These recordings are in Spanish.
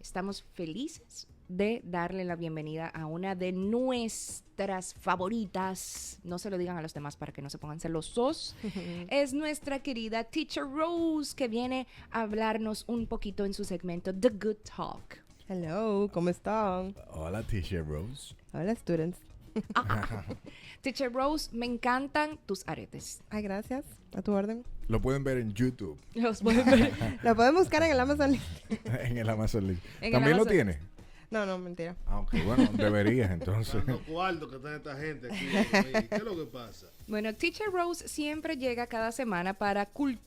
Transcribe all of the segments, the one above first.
Estamos felices de darle la bienvenida a una de nuestras favoritas. No se lo digan a los demás para que no se pongan celosos. Es nuestra querida Teacher Rose, que viene a hablarnos un poquito en su segmento The Good Talk. Hello, ¿cómo están? Hola, Teacher Rose. Hola, students. Teacher Rose, me encantan tus aretes. Ay, gracias. A tu orden. Lo pueden ver en YouTube, Los pueden ver. Lo pueden buscar en el Amazon Link. en el Amazon Link. En el ¿También lo Amazon. tiene? No, mentira. Ah, ok. Bueno, deberías entonces. Dando cuarto que está esta gente aquí. ¿Qué es lo que pasa? Bueno, Teacher Rose siempre llega cada semana para ¿El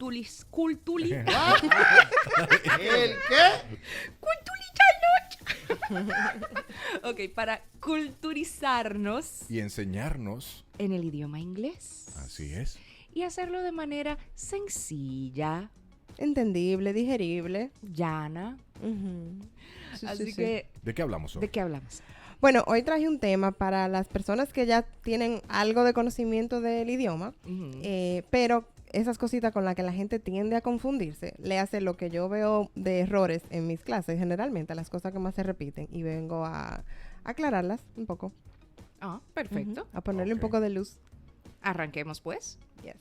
qué? Ok, para culturizarnos Y enseñarnos. en el idioma inglés. Así es. Y hacerlo de manera sencilla, Entendible, digerible. llana. Ujú. Sí, Así sí, sí. que, ¿De qué hablamos hoy? ¿de qué hablamos? Bueno, hoy traje un tema para las personas que ya tienen algo de conocimiento del idioma, pero esas cositas con las que la gente tiende a confundirse, le hace lo que yo veo de errores en mis clases, generalmente, las cosas que más se repiten, y vengo a aclararlas un poco. Ah, perfecto. A ponerle un Ok. poco de luz. Arranquemos pues. Yes.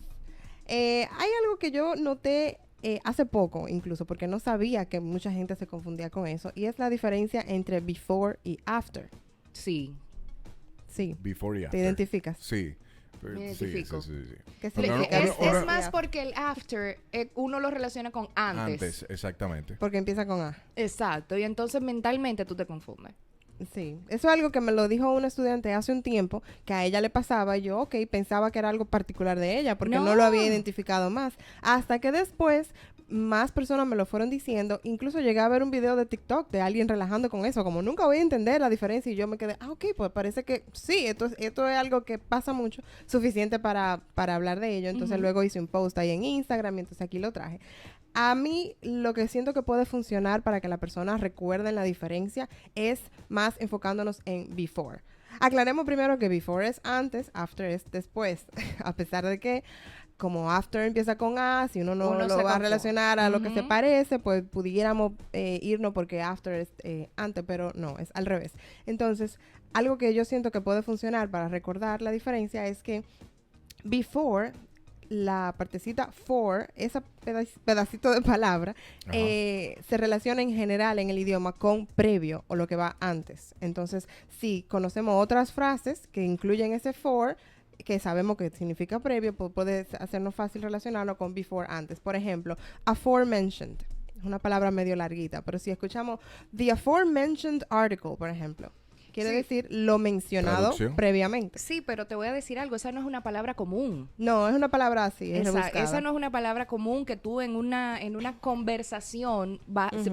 Hay algo que yo noté hace poco, incluso, porque no sabía que mucha gente se confundía con eso, y es la diferencia entre before y after. Sí. Sí, Before y ¿te after. identificas? Sí. Me Sí, identifico. sí. ¿Qué Pero significa? no, es, uno- es más porque el after uno lo relaciona con antes. Antes, exactamente. Porque empieza con A. Exacto. Y entonces mentalmente tú te confundes. Sí, eso es algo que me lo dijo una estudiante hace un tiempo, que a ella le pasaba, y yo, pensaba que era algo particular de ella, porque no lo había identificado más, hasta que después más personas me lo fueron diciendo, incluso llegué a ver un video de TikTok de alguien relajando con eso, como nunca voy a entender la diferencia, y yo me quedé, pues parece que sí, esto es algo que pasa mucho, suficiente para hablar de ello, entonces luego hice un post ahí en Instagram, y entonces aquí lo traje. A mí lo que siento que puede funcionar para que la persona recuerde la diferencia es más enfocándonos en before. Aclaremos primero que before es antes, after es después. A pesar de que como after empieza con A, si uno no Uno lo se va a confunde. relacionar a lo que se Ujú. parece, pues pudiéramos irnos porque after es antes, pero no, es al revés. Entonces, algo que yo siento que puede funcionar para recordar la diferencia es que before, la partecita for, ese pedacito de palabra, Ajá. se relaciona en general en el idioma con previo o lo que va antes. Entonces, si conocemos otras frases que incluyen ese for, que sabemos que significa previo, pues puede hacernos fácil relacionarlo con before antes. Por ejemplo, aforementioned. Es una palabra medio larguita, pero si escuchamos the aforementioned article, por ejemplo, quiere Sí. decir lo mencionado Traducción. previamente. Sí, pero te voy a decir algo. Esa no es una palabra común. No, es una palabra así, es rebuscada. Esa no es una palabra común que tú en una conversación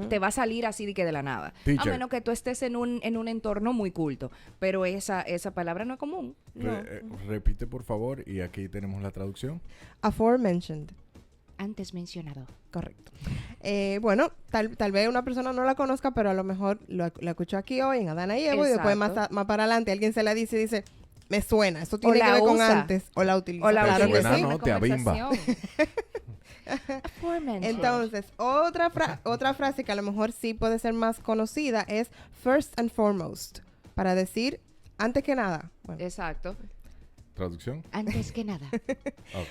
te va a salir así de que de la nada. Teacher. A menos que tú estés en un entorno muy culto. Pero esa palabra no es común. Repite, por favor, y aquí tenemos la traducción. Aforementioned. Antes mencionado. Correcto. Bueno, tal vez una persona no la conozca, pero a lo mejor lo escuchó aquí hoy en Adana y Evo, y después Exacto. más para adelante alguien se la dice y dice, me suena, eso tiene la que ver con usa. antes, o la utiliza. O la Claro que utiliza sí. en una conversación. Entonces, otra frase que a lo mejor sí puede ser más conocida es first and foremost, para decir antes que nada. Bueno, Exacto. ¿Traducción? Antes que nada. Ok.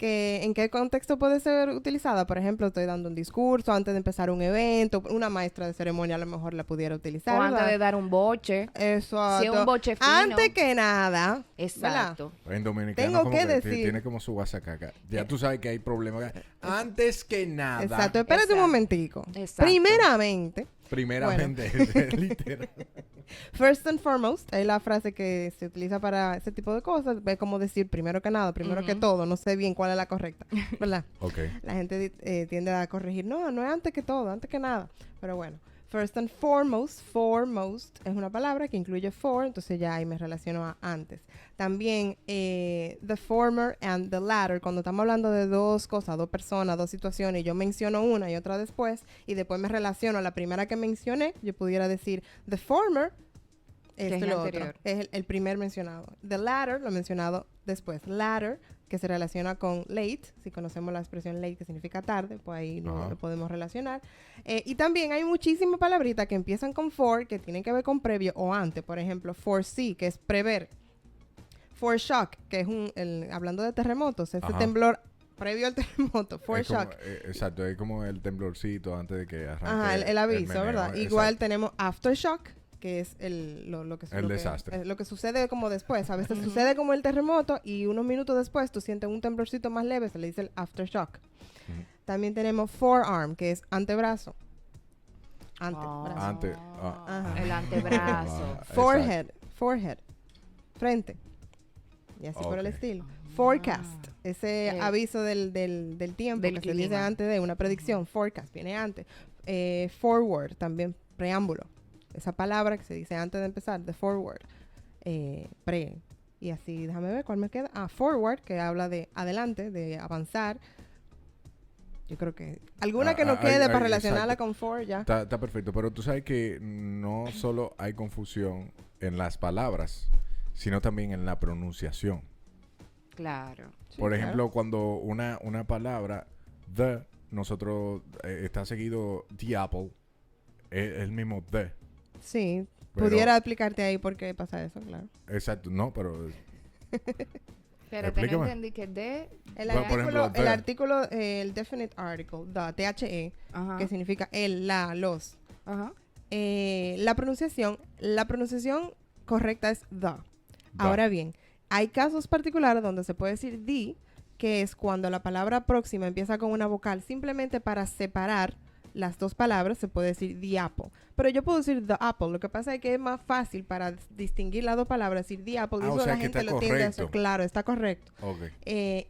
¿en qué contexto puede ser utilizada? Por ejemplo, estoy dando un discurso antes de empezar un evento, una maestra de ceremonia a lo mejor la pudiera utilizar. O antes ¿verdad? de dar un boche. Exacto. Si es un boche fino. Antes que nada. Exacto. En dominicano Tengo como que que decir- tiene como su guasacaca. Ya tú sabes que hay problemas. Antes que nada. ¿verdad? Exacto. Espérate un Exacto. momentico. Exacto. Primeramente, Primeramente, literal. first and foremost es la frase que se utiliza para ese tipo de cosas. Es como decir primero que nada, primero que todo. No sé bien cuál es la correcta, ¿verdad? Ok. La gente tiende a corregir. No es antes que todo, antes que nada. Pero bueno, first and foremost, foremost es una palabra que incluye for, entonces ya ahí me relaciono a antes. También the former and the latter, cuando estamos hablando de dos cosas, dos personas, dos situaciones, y yo menciono una y otra después, y después me relaciono a la primera que mencioné, yo pudiera decir the former Esto es y el lo otro. anterior? Es el primer mencionado. The latter, lo mencionado después. Latter, que se relaciona con late. Si conocemos la expresión late, que significa tarde, pues ahí lo podemos relacionar. Y también hay muchísimas palabritas que empiezan con for, que tienen que ver con previo o antes. Por ejemplo, foresee, que es prever. Foreshock, que es hablando de terremotos, ese temblor previo al terremoto. Foreshock. Exacto, es como el temblorcito antes de que arranque. Ajá, el aviso, meneo, ¿verdad? Igual tenemos aftershock, que es lo que el desastre. lo que sucede como después. A veces sucede como el terremoto y unos minutos después tú sientes un temblorcito más leve, se le dice el aftershock. También tenemos forearm, que es antebrazo. Antebrazo. El antebrazo. Forehead. Frente. Y así por el estilo. Forecast. Ese aviso del tiempo del que clima. se dice antes de una predicción. Forecast viene antes. Forward, también preámbulo. Esa palabra que se dice antes de empezar, de forward. Pre. Y así, déjame ver cuál me queda. Forward, que habla de adelante, de avanzar. Yo creo que alguna que no quede para relacionarla con for, ya. Está perfecto, pero tú sabes que no solo hay confusión en las palabras, sino también en la pronunciación. Claro. Sí, Por claro. ejemplo, cuando una palabra, nosotros está seguido the apple, es el mismo the. Sí, Pero- pudiera explicarte ahí por qué pasa eso, claro. Exacto, no, pero Pero te Explícame. entendí que de... El Por artículo, ejemplo, the. el artículo, el definite article, the, Ajá. que significa el, la, los. Ajá. La pronunciación correcta es the. Ahora bien, hay casos particulares donde se puede decir the, que es cuando la palabra próxima empieza con una vocal, simplemente para separar las dos palabras se puede decir the apple. Pero yo puedo decir the apple. Lo que pasa es que es más fácil para distinguir las dos palabras decir the apple. Y o eso sea la que gente está lo tiende a hacer. correcto. Claro, está correcto. Ok.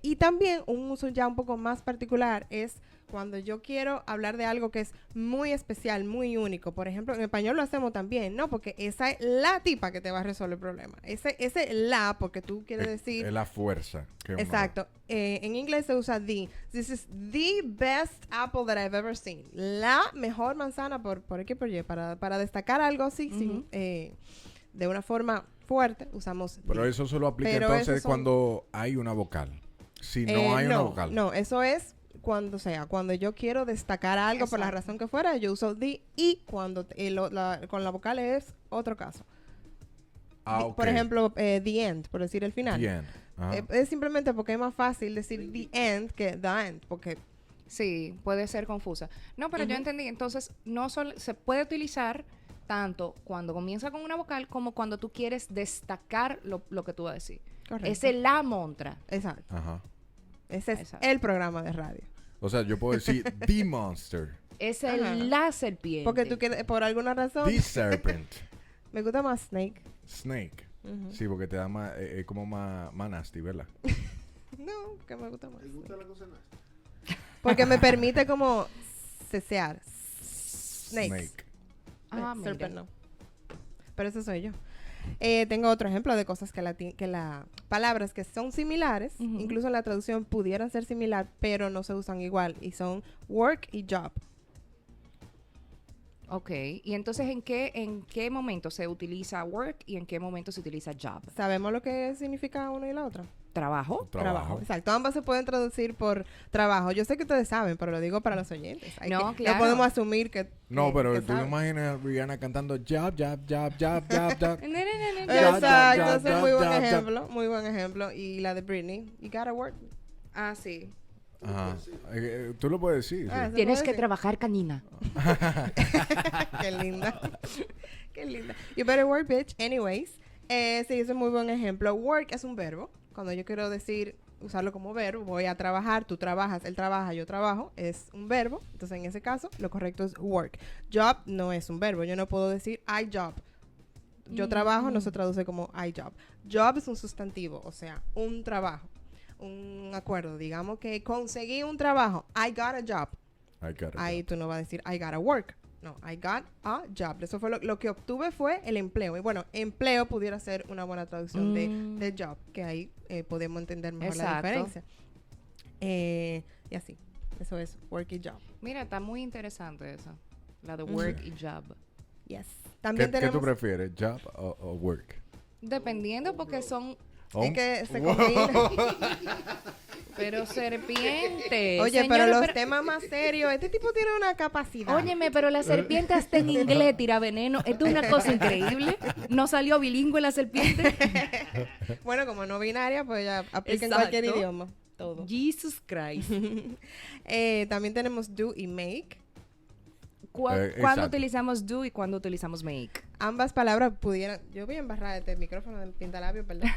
Y también un uso ya un poco más particular es cuando yo quiero hablar de algo que es muy especial, muy único. Por ejemplo, en español lo hacemos también, ¿no? Porque esa es la tipa que te va a resolver el problema. Ese la, porque tú quieres decir... Es la fuerza. Que uno- Exacto. En inglés se usa the. This is the best apple that I've ever seen. La mejor manzana por X por Y. Para destacar algo así, sin, de una forma fuerte, usamos Pero the. eso solo aplica Pero entonces esos son- cuando hay una vocal. Si no hay una vocal. No, eso es cuando yo quiero destacar algo por la Exacto. razón que fuera, yo uso the, y cuando con la vocal es otro caso. Ok. Por ejemplo, the end, por decir el final. Bien. Ajá. Es simplemente porque es más fácil decir the end que the end, porque Sí, puede ser confusa. No, pero yo entendí. Entonces, no solo se puede utilizar tanto cuando comienza con una vocal como cuando tú quieres destacar lo que tú vas a decir. correcto. Ese la montra. Exacto. Ajá. Ese es Exacto. el programa de radio. O sea, yo puedo decir the monster, Es Ajá. la serpiente. Porque tú quieres, por alguna razón, the serpent, me gusta más Snake. snake. Ujú. Sí, porque te da más, como más nasty, ¿verdad? No, que me gusta más. ¿Te gusta la cosa nasty? Porque me permite como cesear. Snake. Ah, mira. Serpent no. Pero eso soy yo. Tengo otro ejemplo de cosas que la palabras que son similares, Ujú. incluso en la traducción pudieran ser similar, pero no se usan igual. Y son work y job. Ok. Y entonces, ¿en qué momento se utiliza work y en qué momento se utiliza job? ¿Sabemos lo que significa uno y la otra? ¿Trabajo? Trabajo. Exacto. Ambas se pueden traducir por trabajo. Yo sé que ustedes saben, pero lo digo para los oyentes. No, claro. No podemos asumir que... No, pero que tú te saben. imaginas a Rihanna cantando jab, jab, jab, jab, jab, jab. No, no, no, no, no. Ya, Exacto, ya, ese es ya, muy buen ya, ya. ejemplo, muy buen ejemplo. Y la de Britney, you gotta work. Ah, sí. Ajá. Tú lo puedes decir. Ah, sí. ¿se Tienes puede que decir? trabajar, canina. Qué linda. Qué linda. You better work, bitch. Anyways, sí, ese es muy buen ejemplo. Work es un verbo. Cuando yo quiero decir, usarlo como verbo, voy a trabajar, tú trabajas, él trabaja, yo trabajo, es un verbo. Entonces, en ese caso, lo correcto es work. Job no es un verbo. Yo no puedo decir I job. Yo trabajo no se traduce como I job. Job es un sustantivo, o sea, un trabajo, un acuerdo. Digamos que conseguí un trabajo. I got a job. I got it. Ahí tú no vas a decir I got a work. No, I got a job. Eso fue lo que obtuve fue el empleo. Y bueno, empleo pudiera ser una buena traducción de job, que ahí podemos entender mejor la Exacto. diferencia. Y así. Eso es work y job. Mira, está muy interesante esa. La de work y job. Yes. ¿Qué, También qué tú tenemos... prefieres, job o work? Dependiendo porque son... Es que se combina. Pero serpiente. Oye, pero Señores, los temas más serios, este tipo tiene una capacidad. Óyeme, pero la serpiente hasta en inglés tira veneno. Esto es una cosa increíble. No salió bilingüe la serpiente. Bueno, como no binaria, pues ya aplica en Exacto. cualquier idioma. Todo. Jesus Christ. También tenemos do y make. ¿Cuándo Exacto. utilizamos do y cuándo utilizamos make? Ambas palabras pudieran... Yo voy a embarrar este micrófono del pintalabio, perdón.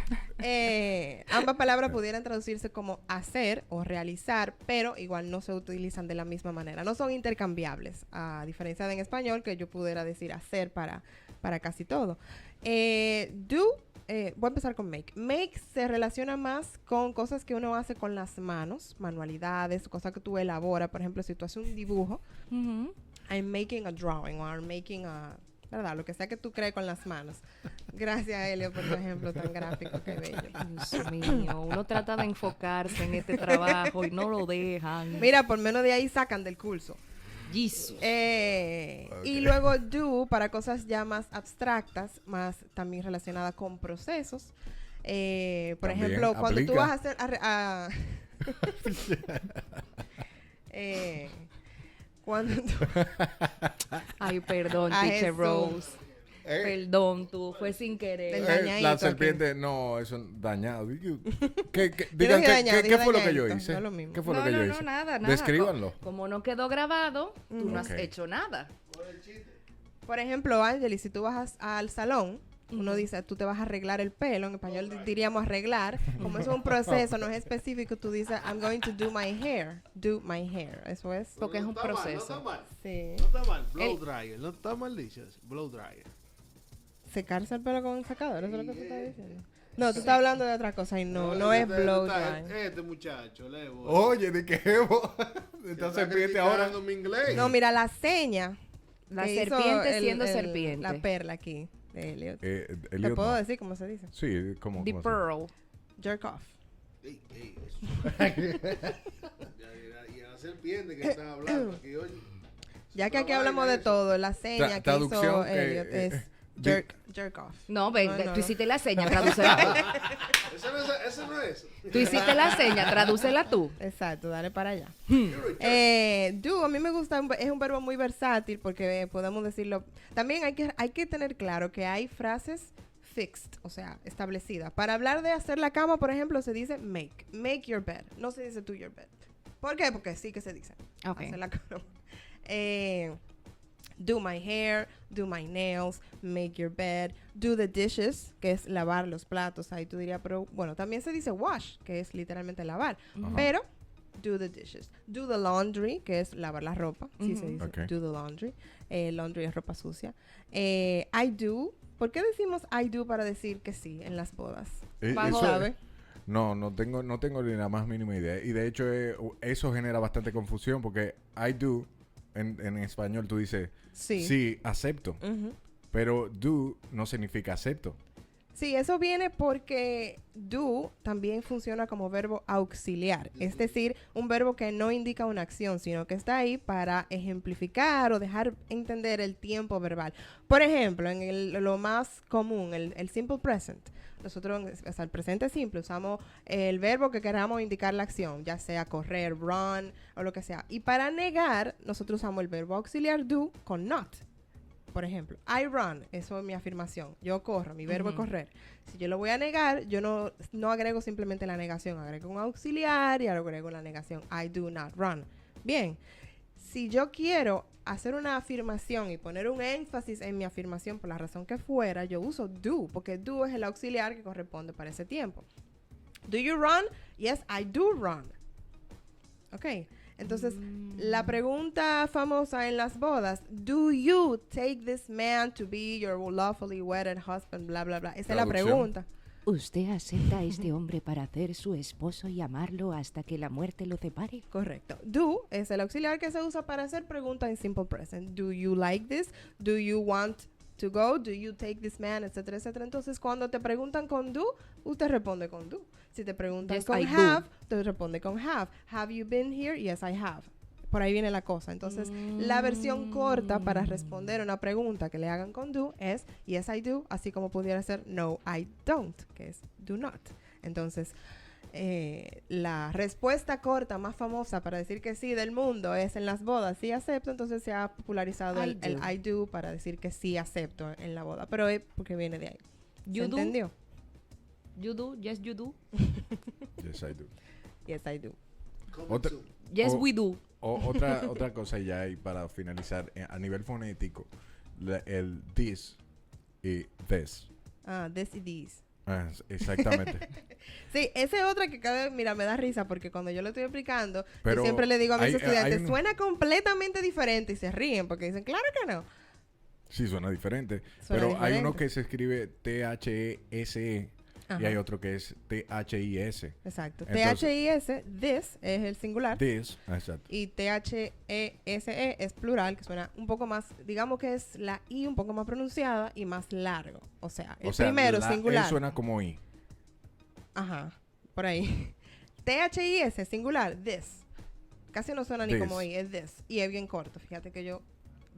Ambas palabras pudieran traducirse como hacer o realizar, pero igual no se utilizan de la misma manera. No son intercambiables, a diferencia de en español, que yo pudiera decir hacer para casi todo. Do... voy a empezar con make. Make se relaciona más con cosas que uno hace con las manos, manualidades, cosas que tú elaboras. Por ejemplo, si tú haces un dibujo, Ujú. I'm making a drawing or I'm making a... ¿Verdad? Lo que sea que tú crees con las manos. Gracias, Elio, por tu ejemplo tan gráfico. Qué bello. Dios mío, uno trata de enfocarse en este trabajo y no lo dejan. Mira, por menos de ahí sacan del curso. Jesus. Y luego do para cosas ya más abstractas, más también relacionadas con procesos. Por También ejemplo, cuando tú aplica. vas a hacer... cuando tú... Ay, perdón, A Teacher Jesús. Rose. Perdón, tú, fue sin Del querer. dañadito La aquí. serpiente, no, eso dañado. Digan, dije dañado, ¿qué dije fue lo que yo dañadito, hice? no es lo mismo. ¿Qué fue No, lo que no, yo no, hice? nada. Descríbanlo. Como no quedó grabado, tú no has Ok. hecho nada. Por ejemplo, Angeli, si tú vas al salón, uno dice, tú te vas a arreglar el pelo, en español diríamos arreglar. Como eso es un proceso, no es específico, tú dices, I'm going to do my hair. Do my hair. Eso es. Porque es un está mal, proceso. no está mal. Sí. No está mal. Blow El- dryer. No está mal dicho. Blow dryer. Secarse el pelo con un secador, eso es lo que tú estás diciendo. No, tú estás hablando de otra cosa y no es blow dry. Este muchacho, Levo. Oye, ¿de qué? Esta serpiente ahora. mi inglés. No, mira, la seña. La que hizo serpiente siendo serpiente. La perla aquí de Elliot. ¿Te Elliot, puedo no. decir cómo se dice? Sí, como. The pearl. Jerk off. Ey, eso. Y a la serpiente que está hablando aquí, oye. Ya que aquí hablamos de todo, la seña que hizo traducción, Elliot es jerk off. No, ven, No, no, tú no. hiciste la seña, tradúcela Ese no es. tú. Tú hiciste la seña, tradúcela tú. Exacto, dale para allá. You're a jerk. Do, a mí me gusta, es un verbo muy versátil porque podemos decirlo. También hay que tener claro que hay frases fixed, o sea, establecidas. Para hablar de hacer la cama, por ejemplo, se dice make your bed. No se dice do your bed. ¿Por qué? Porque sí que se dice. Ok. Hacer la cama. Do my hair, do my nails, make your bed, do the dishes, que es lavar los platos. Ahí tú dirías, pero bueno, también se dice wash, que es literalmente lavar. Ajá. Pero, do the dishes. Do the laundry, que es lavar la ropa. Sí se dice, Ok. do the laundry. Laundry es ropa sucia. I do. ¿Por qué decimos I do para decir que sí en las bodas? Bajo- ¿Sabe? No tengo ni la más mínima idea. Y de hecho, eso genera bastante confusión porque I do, en español tú dices, sí acepto. Ujú. Pero do no significa acepto. Sí, eso viene porque do también funciona como verbo auxiliar, es decir, un verbo que no indica una acción, sino que está ahí para ejemplificar o dejar entender el tiempo verbal. Por ejemplo, en lo más común, el simple present, nosotros, o sea, el presente simple, usamos el verbo que queramos indicar la acción, ya sea correr, run o lo que sea. Y para negar, nosotros usamos el verbo auxiliar do con not. Por ejemplo, I run, eso es mi afirmación. Yo corro, mi verbo es correr. Si yo lo voy a negar, yo no agrego simplemente la negación, agrego un auxiliar y agrego la negación. I do not run. Bien, si yo quiero hacer una afirmación y poner un énfasis en mi afirmación por la razón que fuera, yo uso do, porque do es el auxiliar que corresponde para ese tiempo. Do you run? Yes, I do run. Ok. Entonces, la pregunta famosa en las bodas, do you take this man to be your lawfully wedded husband, bla, bla, bla. Esa es la Traducción. pregunta. ¿Usted acepta a este hombre para ser su esposo y amarlo hasta que la muerte lo separe? Correcto. Do es el auxiliar que se usa para hacer preguntas en simple present. Do you like this? Do you want to go? Do you take this man? Etcétera, etcétera. Entonces, cuando te preguntan con do, usted responde con do. Si te preguntan Yes, con I do. have, te responde con have. Have you been here? Yes, I have. por ahí viene la cosa. Entonces, la versión corta para responder una pregunta que le hagan con do es yes, I do, así como pudiera ser no, I don't, que es do not. Entonces, la respuesta corta más famosa para decir que sí del mundo es en las bodas, sí acepto, entonces se ha popularizado el I do para decir que sí acepto en la boda, pero es porque viene de ahí. ¿Se entendió? You do, yes you do. Yes, I do. Yes, I do. Yes, we do. Otra cosa ya y para finalizar, a nivel fonético, el this y this. This y this. Exactamente. Sí, esa es otra que mira, me da risa porque cuando yo lo estoy explicando, Pero yo siempre le digo a mis estudiantes, suena completamente diferente y se ríen porque dicen, claro que no. Sí, suena diferente. Suena pero diferente. hay uno que se escribe T-H-E-S-E y hay otro que es T-H-I-S. Exacto. Entonces, T-H-I-S, this es el singular. This, exacto. Y T-H-E-S-E es plural, que suena un poco más, digamos que es la I un poco más pronunciada y más largo. O sea, el primero singular. E suena como I. Ajá, por ahí. T-H-I-S, singular, this. Casi no suena ni This. como I, es this. Y es bien corto, fíjate que yo,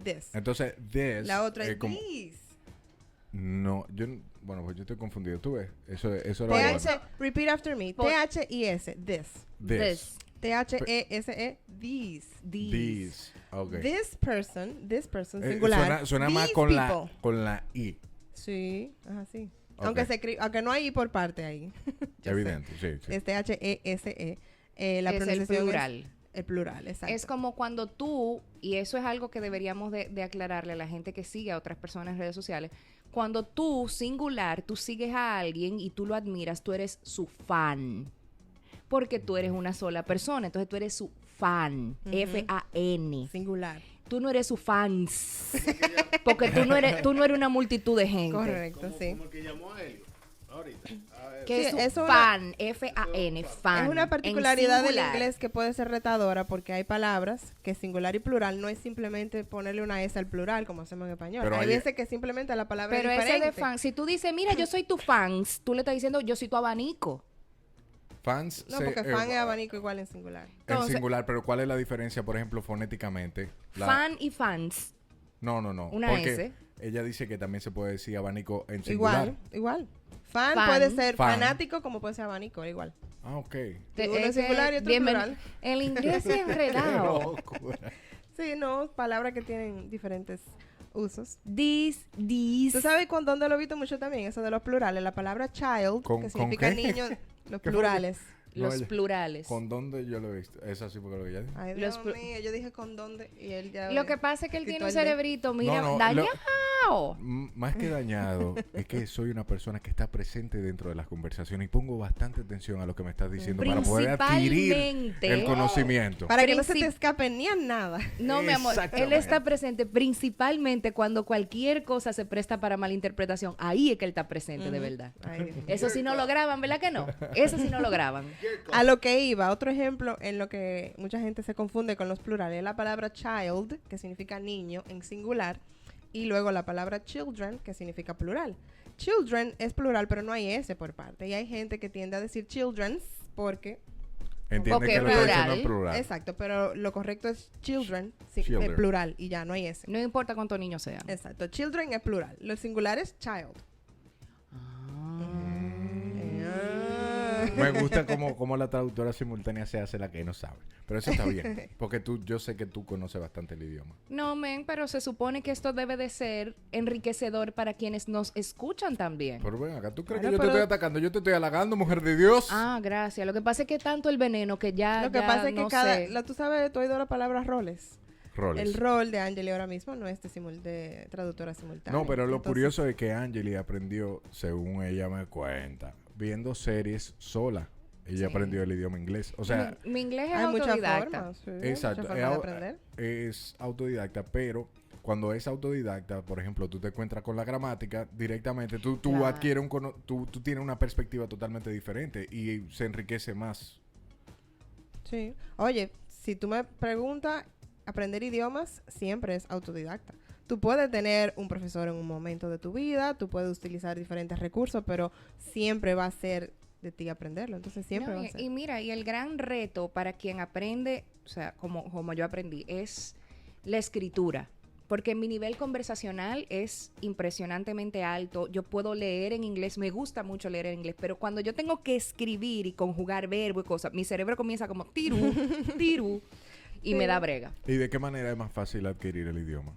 this. Entonces, this. La otra es como, this. No, bueno, pues yo estoy confundido. ¿Tú ves? Eso era T-H, repeat after me. T-H-I-S, this. This. T-H-E-S-E, these. These. Okay. This person, singular. Suena más these con people. con la I. Sí, ajá, sí. Okay. Aunque no hay I por parte ahí. Yo Evidente, sí. sé. Es T-H-E-S-E. La Es el pronunciación plural. El plural, exacto. Es como cuando tú, y eso es algo que deberíamos de aclararle a la gente que sigue a otras personas en redes sociales, cuando tú, singular, tú sigues a alguien y tú lo admiras, tú eres su fan. Porque tú eres una sola persona, entonces tú eres su fan. F-A-N. Singular. Tú no eres su fans. Porque tú no eres una multitud de gente. Correcto, sí. Como el que llamó a Helio. Ahorita. Que Sí, es su eso fan, F-A-N, fan. Es una en particularidad del singular. inglés que puede ser retadora porque hay palabras que singular y plural no es simplemente ponerle una S al plural como hacemos en español. Pero hay hay- veces que simplemente la palabra Pero es ese diferente. de fan, si tú dices, mira, yo soy tu fans, tú le estás diciendo, yo soy tu abanico. Fans. No, porque fan es abanico igual en singular. En Entonces- singular, pero ¿cuál es la diferencia, por ejemplo, fonéticamente? Fan y fans. No. Una porque S. ella dice que también se puede decir abanico en singular. Igual. Fan Fan. puede ser Fan. fanático como puede ser abanico, igual. Ah, ok. Uno es Es que singular y otro es plural. El inglés es Qué enredado. locura. Sí, no, palabras que tienen diferentes usos. This. ¿Tú sabes dónde lo he visto mucho también? Eso de los plurales. La palabra child, ¿Con- que con significa qué? niño, los fue? plurales. Los oye, plurales. ¿Con dónde yo lo he visto? Es así porque lo que ella dijo. Ay, Los Dios mío, yo dije con dónde y él ya... Lo que pasa es que él quitó tiene un el de. cerebrito, mira, No, dañado. Más que dañado, es que soy una persona que está presente dentro de las conversaciones y pongo bastante atención a lo que me estás diciendo para poder adquirir Principalmente. el conocimiento. Para que no se te Princip- escape ni a nada. No, mi amor, él Exactamente. está presente principalmente cuando cualquier cosa se presta para malinterpretación. Ahí es que él está presente, de verdad. Ay, Dios mío. Eso sí no lo graban, ¿verdad que no? Eso sí no lo graban. A lo que iba, otro ejemplo en lo que mucha gente se confunde con los plurales, es la palabra child, que significa niño en singular, y luego la palabra children, que significa plural. Children es plural, pero no hay S por parte. Y hay gente que tiende a decir children's porque... Entiende Ok, que lo está diciendo plural. en plural. Exacto, pero lo correcto es children, sí, Children. plural, y ya no hay S. No importa cuántos niños sean. Exacto, children es plural. Lo singular es child. Me gusta cómo la traductora simultánea se hace la que no sabe. Pero eso está bien. Porque yo sé que tú conoces bastante el idioma. No, men, pero se supone que esto debe de ser enriquecedor para quienes nos escuchan también. Pero ven acá, ¿tú crees Claro, que yo te pero- estoy atacando? Yo te estoy halagando, mujer de Dios. Ah, gracias. Lo que pasa es que tanto el veneno que ya. Lo que ya pasa es que no cada... sé. Tú sabes, tú has oído la palabra roles. Roles. El rol de Angeli ahora mismo no es de traductora simultánea. No, pero lo Entonces, curioso es que Angeli aprendió, según ella me cuenta, viendo series sola. Ella Sí. aprendió el idioma inglés. O sea, mi inglés es hay muchas autodidacta. formas. Sí, exacto. muchas formas de aprender. Es autodidacta, pero cuando es autodidacta, por ejemplo, tú te encuentras con la gramática, directamente tú Claro. adquieres tú tienes una perspectiva totalmente diferente y se enriquece más. Sí. Oye, si tú me preguntas, aprender idiomas siempre es autodidacta. Tú puedes tener un profesor en un momento de tu vida, tú puedes utilizar diferentes recursos, pero siempre va a ser de ti aprenderlo. Entonces siempre va a ser. Y mira, y el gran reto para quien aprende, o sea, como yo aprendí, es la escritura. Porque mi nivel conversacional es impresionantemente alto. Yo puedo leer en inglés, me gusta mucho leer en inglés, pero cuando yo tengo que escribir y conjugar verbo y cosas, mi cerebro comienza como tirú, tirú, y me da brega. ¿Y de qué manera es más fácil adquirir el idioma?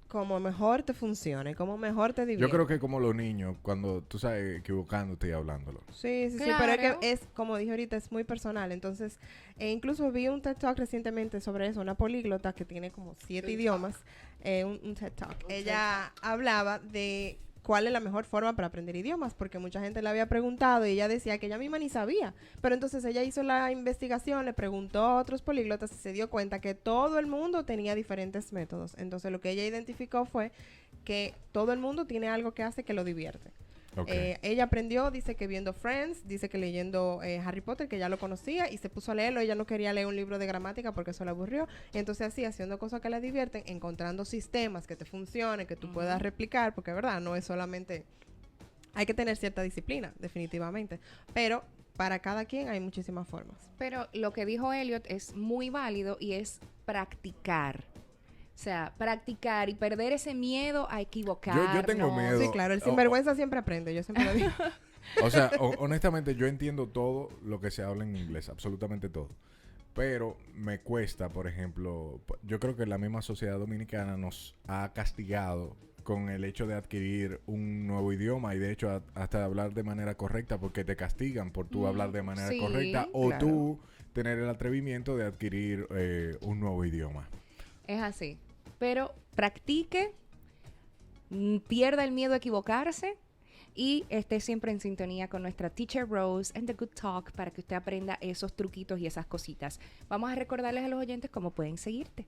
Como mejor te funcione, como mejor te divierta. Yo creo que como los niños, cuando tú sabes, equivocándote y hablándolo. Sí, Claro. pero es que es, como dije ahorita, es muy personal. Entonces, incluso vi un TED Talk recientemente sobre eso, una políglota que tiene como 7 idiomas, un TED Talk. Ella hablaba de cuál es la mejor forma para aprender idiomas, porque mucha gente le había preguntado y ella decía que ella misma ni sabía. Pero entonces ella hizo la investigación, le preguntó a otros políglotas y se dio cuenta que todo el mundo tenía diferentes métodos. Entonces lo que ella identificó fue que todo el mundo tiene algo que hace que lo divierte. Okay. Ella aprendió, dice que viendo Friends, dice que leyendo Harry Potter, que ya lo conocía, y se puso a leerlo. Ella no quería leer un libro de gramática porque eso le aburrió. Y entonces así, haciendo cosas que la divierten, encontrando sistemas que te funcionen, que tú puedas replicar, porque verdad, no es solamente... Hay que tener cierta disciplina, definitivamente. Pero para cada quien hay muchísimas formas. Pero lo que dijo Elliot es muy válido y es practicar. O sea, practicar y perder ese miedo a equivocarnos. Yo tengo miedo. Sí, claro, el sinvergüenza siempre aprende, yo siempre lo digo. O sea, honestamente yo entiendo todo lo que se habla en inglés, absolutamente todo. Pero me cuesta, por ejemplo, yo creo que la misma sociedad dominicana nos ha castigado con el hecho de adquirir un nuevo idioma y de hecho hasta de hablar de manera correcta, porque te castigan por tú hablar de manera correcta o claro. tú tener el atrevimiento de adquirir un nuevo idioma. Es así. Pero practique, pierda el miedo a equivocarse y esté siempre en sintonía con nuestra Teacher Rose and the Good Talk para que usted aprenda esos truquitos y esas cositas. Vamos a recordarles a los oyentes cómo pueden seguirte.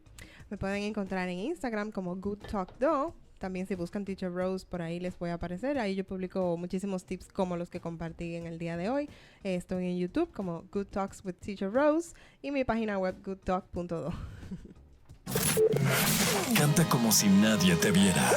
Me pueden encontrar en Instagram como Good Talk Do. También si buscan Teacher Rose, por ahí les voy a aparecer. Ahí yo publico muchísimos tips como los que compartí en el día de hoy. Estoy en YouTube como Good Talks with Teacher Rose y mi página web goodtalk.do. Canta como si nadie te viera.